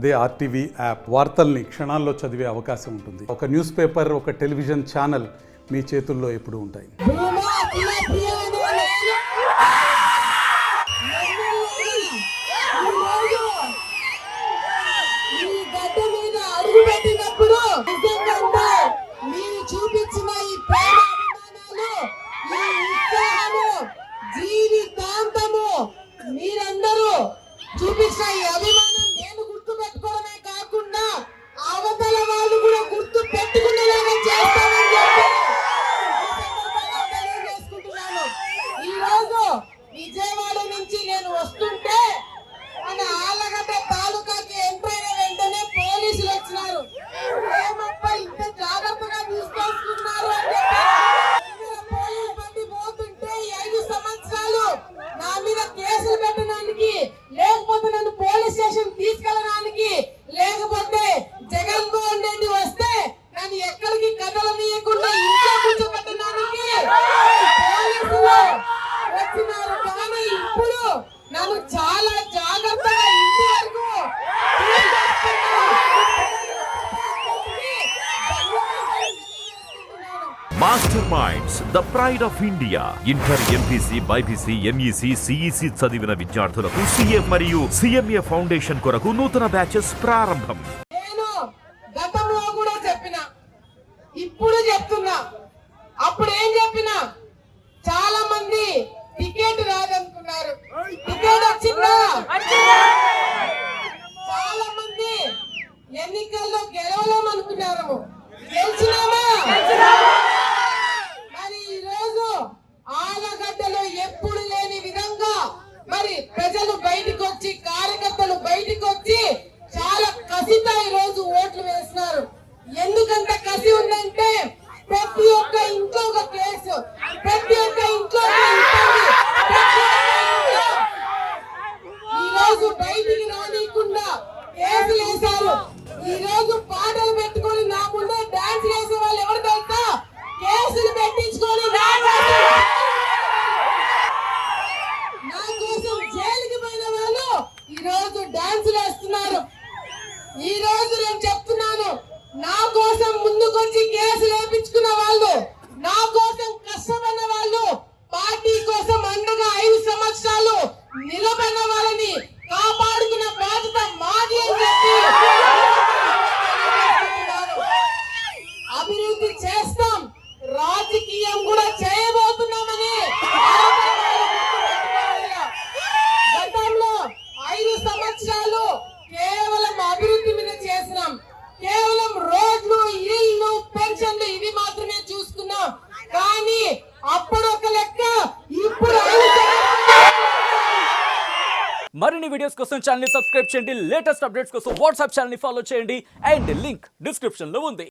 అదే RTV app వార్తల్ని క్షణాల్లో చదివే అవకాశం ఉంటుంది. ఒక న్యూస్ పేపర్, ఒక టెలివిజన్ ఛానల్ మీ చేతుల్లో ఎప్పుడూ ఉంటాయి. మీరందరూ చూపించిన ఈ అభిమానం నేను గుర్తు పెట్టుకోవడమే కాకుండా అవతల వాళ్ళు కూడా గుర్తు పెట్టుకునేలాగా చేస్తానని చెప్పి తెలియజేసుకుంటున్నాను. ఈ రోజు విజయవాడ నుంచి నేను వస్తుంటే మన ఆలగడ్డ తాలూకాకి ఎంటర్ అయిన వెంటనే పోలీసులు వచ్చినారు. ఏమప్పా ఇంత జాగ్రత్తగా తీసుకొస్తున్నారు అని పోలీసు బండి పోతుంటే 5 సంవత్సరాలు నా మీద కేసులు పెట్టడానికి, లేకపోతే నన్ను పోలీస్ స్టేషన్ తీసుకెళ్ళడానికి, లేకపోతే జగన్మోహన్ రెడ్డి వస్తే నన్ను ఎక్కడికి కదలనీయకుండా ఇంట్లో కూర్చోబెట్టడానికి పోలీసులు వచ్చినారు. కానీ ఇప్పుడు నన్ను చాలా జాగ్రత్తగా ఇంటి వరకు master minds the pride of India. Inter, MPC, BiPC, MEC, CEC చదివిన విద్యార్థులకు సీఏ మరియు సిఎంఏ ఫౌండేషన్ కొరకు నూతన బ్యాచెస్ ప్రారంభం. నేను గతంలో కూడా చెప్పినా, ఇప్పుడు చెప్తున్నా, అప్పుడు ఏం చెప్పినా, చాలా మంది టికెట్ రాదనుకున్నారు. టికెట్ వచ్చిందా? చాలా మంది ఎన్నికల్లో గెలవలేమనుకున్నారు. గెలిచినామా? మరి ఈ రోజు ఆలగడ్డలో ఎప్పుడు లేని విధంగా మరి ప్రజలు బయటకు వచ్చి, కార్యకర్తలు బయటకు వచ్చి చాలా కసితో ఈ రోజు ఓట్లు వేస్తున్నారు. ఎందుకంత కసి ఉందంటే ప్రతి ఒక్క ఇంట్లో ఒక కేసు, ప్రతి ఒక్క ఇంట్లో ఈ రోజు బయటికి రానియకుండా కేసులు వేశారు. ఈ రోజు పాటలు పెట్టుకొని నా ముందే డాన్స్ చేసే వాళ్ళు ఎవరు తెలుసా? కేసులు పెట్టించుకొని నా కోసం జైలుకి పోయిన వాళ్ళు ఈ రోజు డాన్సులు వేస్తున్నారు. ఈ రోజు నేను చెప్తున్నాను, నా కోసం ముందుకొచ్చి కేసులు వేయించుకున్న వాళ్ళు, నా కోసం కష్టపడిన వాళ్ళు, పార్టీ కోసం అండగా 5 సంవత్సరాలు నిలబడిన వాళ్ళని కాపాడుకున్న బాధ్యత మాది అని చెప్పి అభివృద్ధి చేస్తాం, రాజకీయం కూడా చేయబోతున్నామని గతంలో 5 సంవత్సరాలు కేవలం అభివృద్ధి మీద చేసినాం. కేవలం రోడ్లు, ఇల్లు, పెన్షన్లు ఇవి మాత్రమే చూసుకున్నాం. కానీ అప్పుడు ఒక లెక్క, ఇప్పుడు మరిన్ని వీడియోస్ కోసం ఛానల్ ని సబ్స్క్రైబ్ చేయండి. లేటెస్ట్ అప్డేట్స్ కోసం వాట్సాప్ ఛానల్ ని ఫాలో చేయండి. అండ్ లింక్ డిస్క్రిప్షన్ లో ఉంది.